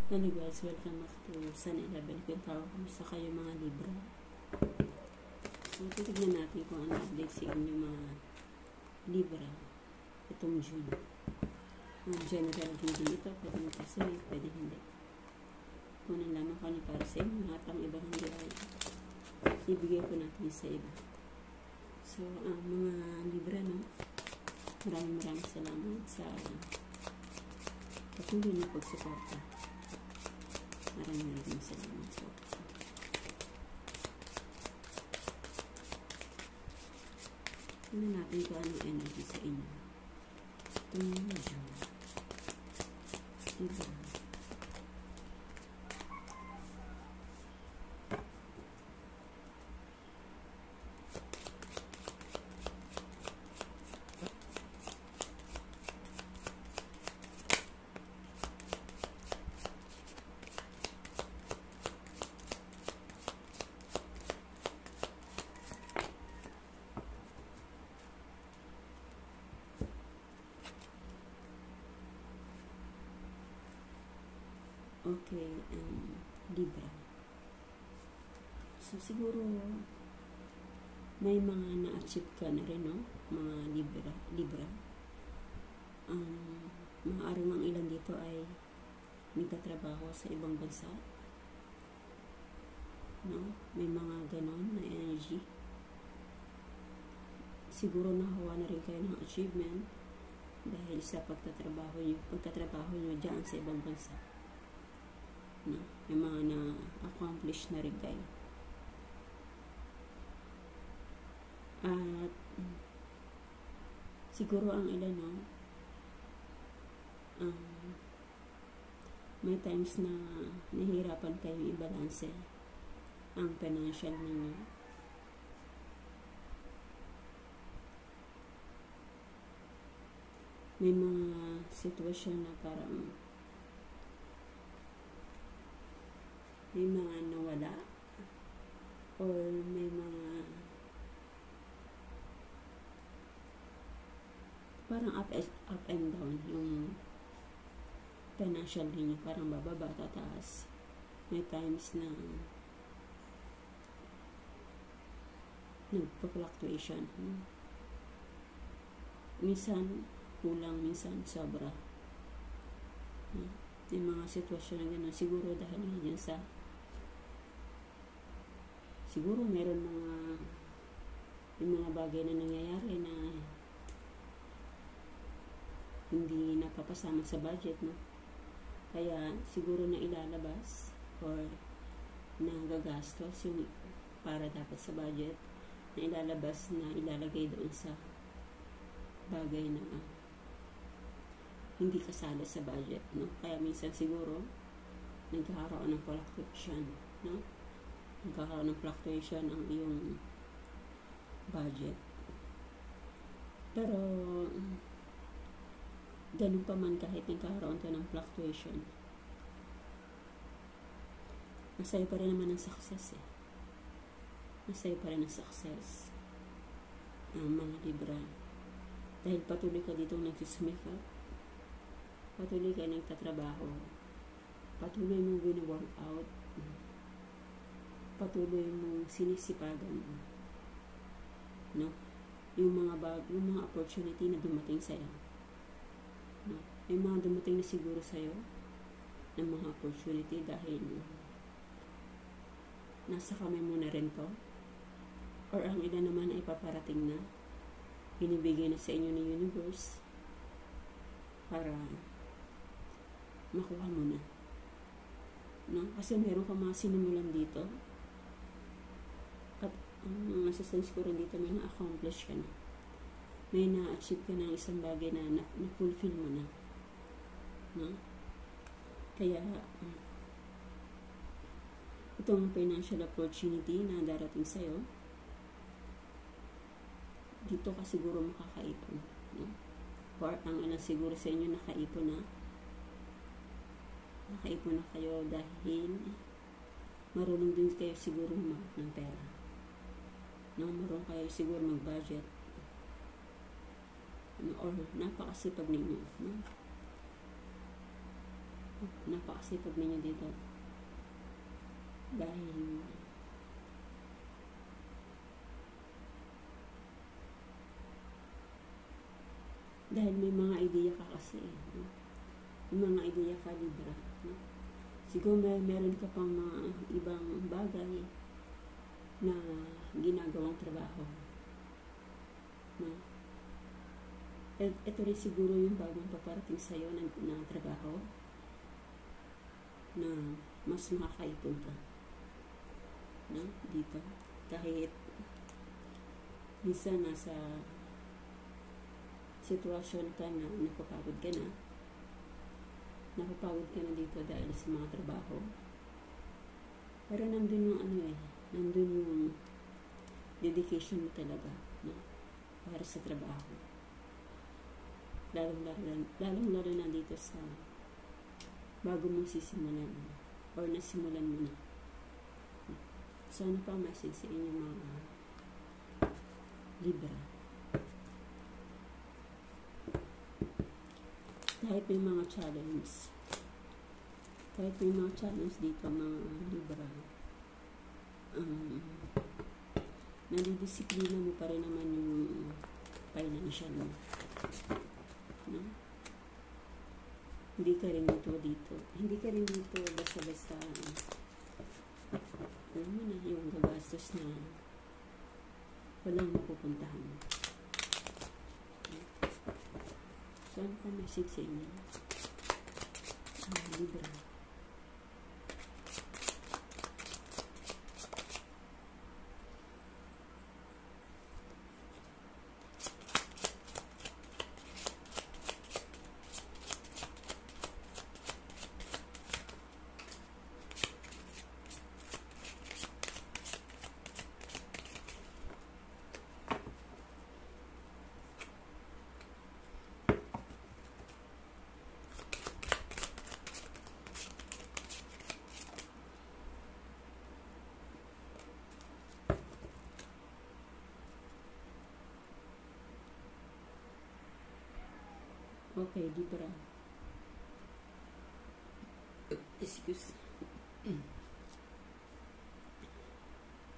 Hello guys, welcome back to San 11 Quintaro. Kumusta kayo mga Libra? So, titignan natin kung ano update sa inyo mga Libra itong June. General reading ito, pwede mo kasi, pwede hindi. Kunin lamang kung ano para sa inyo, at ang iba hindi ay ibigay ko natin sa iba. So, mga Libra, no? Maraming salamat sa patuloy na pagsuporta. Maraming salamat po. Tignan natin kung anong energy sa inyo. Itong June. Diba? Okay, Libra. So, siguro, may mga na-achieve ka na rin, no? Mga Libra. Maaaring ang ilan dito ay nagtatrabaho sa ibang bansa. No? May mga ganon na energy. Siguro nahawa na rin kayo ng achievement dahil sa pagtatrabaho nyo dyan sa ibang bansa. No? May mga na-accomplish na rin kayo. At siguro ang ilan, no? May times na nahihirapan kayong i-balance ang financial ninyo. May mga sitwasyon na parang may mga nawala or may mga parang up and down yung financial ninyo, parang bababa tataas. May times na nagpa-fluctuation. Minsan kulang, minsan sobra. Yung mga sitwasyon na gano'n, siguro dahil yan sa siguro meron yung mga bagay na nangyayari na hindi napapasama sa budget, no? Kaya siguro na ilalabas or nagagastos yung para dapat sa budget na ilalabas na ilalagay doon sa bagay na hindi kasala sa budget, no? Kaya minsan siguro nagkakaroon ng fluctuation, no? Nagkakaroon ng fluctuation ang iyong budget. Pero ganun pa man, kahit nagkakaroon ka ng fluctuation, masaya pa rin naman ang success Masaya pa rin ang success ang mga Libra. Dahil patuloy ka dito nagsisumikap, patuloy ka nagtatrabaho, patuloy mong wini-work out, patuloy mong sinisipagan, no? Yung mga opportunity na dumating sa'yo, no? Yung mga dumating na siguro sa'yo ng mga opportunity dahil nasa kamay mo na rin to, or ang ilan naman ay paparating na, binibigay na sa inyo ng universe para makuha mo na, no? Kasi meron ka mga sinimulan dito at nasa-sense ko rin dito may na-accomplish ka na, may na-achieve ka ng isang bagay na na-fulfill mo na, no? Kaya itong financial opportunity na darating sa'yo, dito ka siguro makakaipon, no? Or ang ilan siguro sa inyo nakaipon na kayo dahil marunong din kayo siguro ng pera, no? Marunong kayo siguro mag-budget, no? Or napakasipag ninyo, no? napakasipag ninyo dito. Dahil may mga ideya ka kasi, no? May mga ideya ka, Libra, no? Siguro meron ka pang mga ibang bagay na ginagawang trabaho, no? Ito rin siguro yung bagong paparating sa'yo na trabaho na mas makakaipon ka, no? Dito, kahit minsan nasa sitwasyon ka na napapagod ka na dito dahil sa mga trabaho, pero nandun yung nandun yung dedication mo talaga, no? Para sa trabaho, lalong-lalo na dito sa bago mong sisimulan or nasimulan mo na. So ano pa message sa inyo mga Libra? Kahit may mga challenge dito mga Libra, nadidisiplina mo pa rin naman yung financial mo, no? Hindi ka rin dito basta-basta alam mo na yung gagastos na walang mapupuntahan. So, ano pa message sa inyo? Libra. Okay, Libra. Excuse.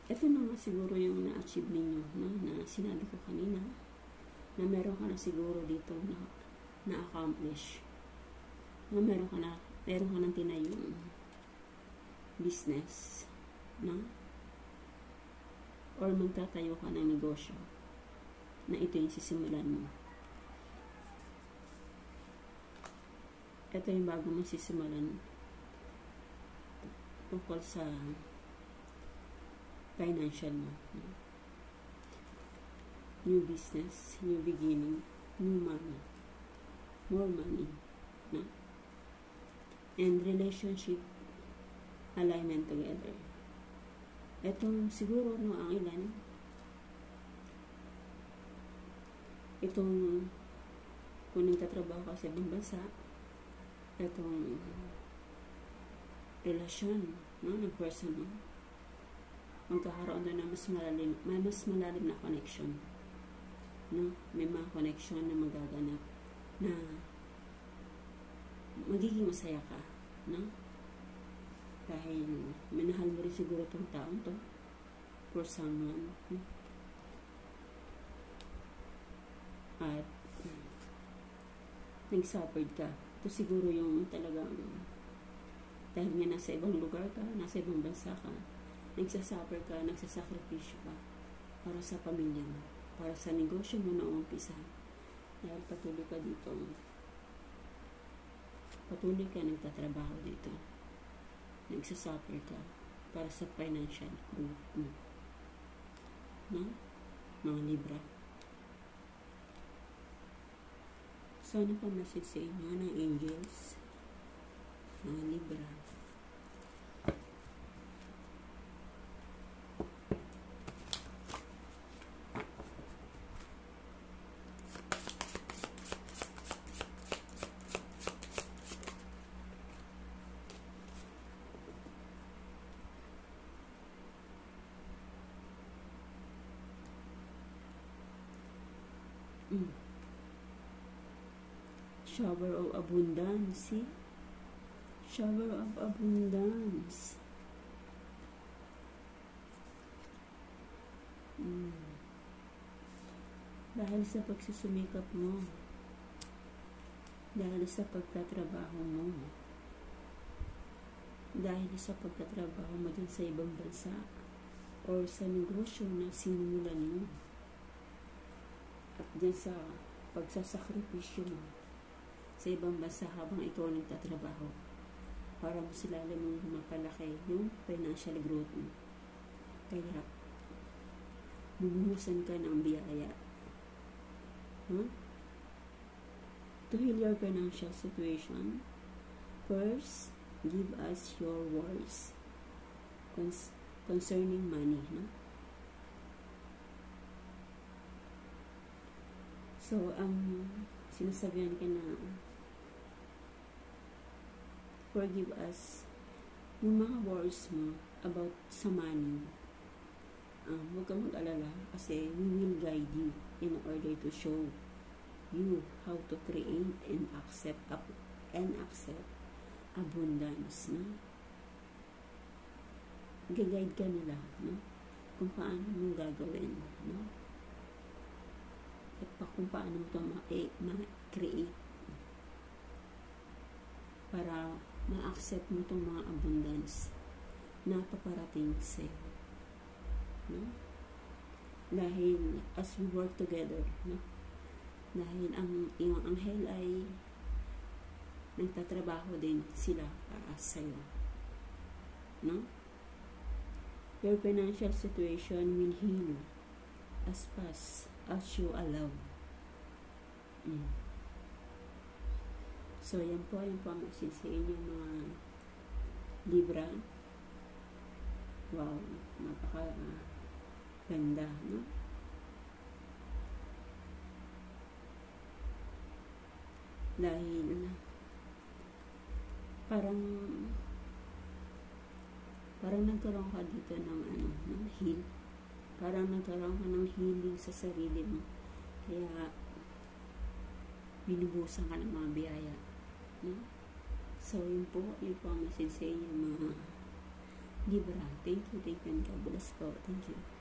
Ito na nga siguro yung na-achieve ninyo, no? Na sinabi ko kanina, na meron ka na siguro dito na-accomplish. Na meron ka ng tinayong business, no? Or magtatayo ka ng negosyo na ito yung sisimulan mo. Ito yung bago mong sisimulan tungkol sa financial mo, no? New business, new beginning, new money, more money, no? And relationship alignment together. Itong siguro ang ilan, itong kung nagtatrabaho ka sa ibang bansa, itong relasyon, no, ng person mo, magkakaroon na mas malalim na connection, no? May mga connection na magaganap na magiging masaya ka, no? Dahil minahal mo rin siguro itong taong to for someone, no? At nag-suffered ka. Ito siguro yung talagang dahil nga nasa ibang lugar ka, nasa ibang bansa ka, nagsasuffer ka, nagsasakripisyo ka para sa pamilya mo, para sa negosyo mo na umpisa. Dahil patuloy ka dito, patuloy ka nagtatrabaho dito, nagsasuffer ka para sa financial growth mo, no? Mga Libra. So, ano pa message sa inyo ng angels? Mga Libra. Shower of abundance, see? shower of abundance. Dahil sa pagsusumikap mo, dahil sa pagtatrabaho mo, dahil sa pagtatrabaho mo din sa ibang bansa or sa negosyo na sinimulan mo, at din sa pagsasakripisyo mo sa ibang bansa habang ikaw nagtatrabaho para mo sila mong mapalaki yung financial growth mo. Kaya bumuhusan ka ng biyaya. To heal your financial situation, first, give us your words concerning money. So, sinasabihan ka na forgive us yung mga words mo about sa money. Huwag kang mag-alala kasi we will guide you in order to show you how to create and accept abundance. Gagayad ka nila kung paano mo gagawin, at kung paano mo ito ma-create para ma-accept mo itong mga abundance na paparating sa'yo. Dahil as we work together, dahil ang iyong anghel ay nagtatrabaho din sila para sa'yo. Your financial situation will heal as fast as you allow. So, yan po ang message sa inyo mga Libra. Wow, ganda, Dahil parang nagkaroon ka dito ng heal. Parang nagkaroon ka ng healing sa sarili mo. Kaya binubusan ka ng mga biyaya. So, yun po ang message sa inyo mga Libra. Thank you, and God bless po. Thank you.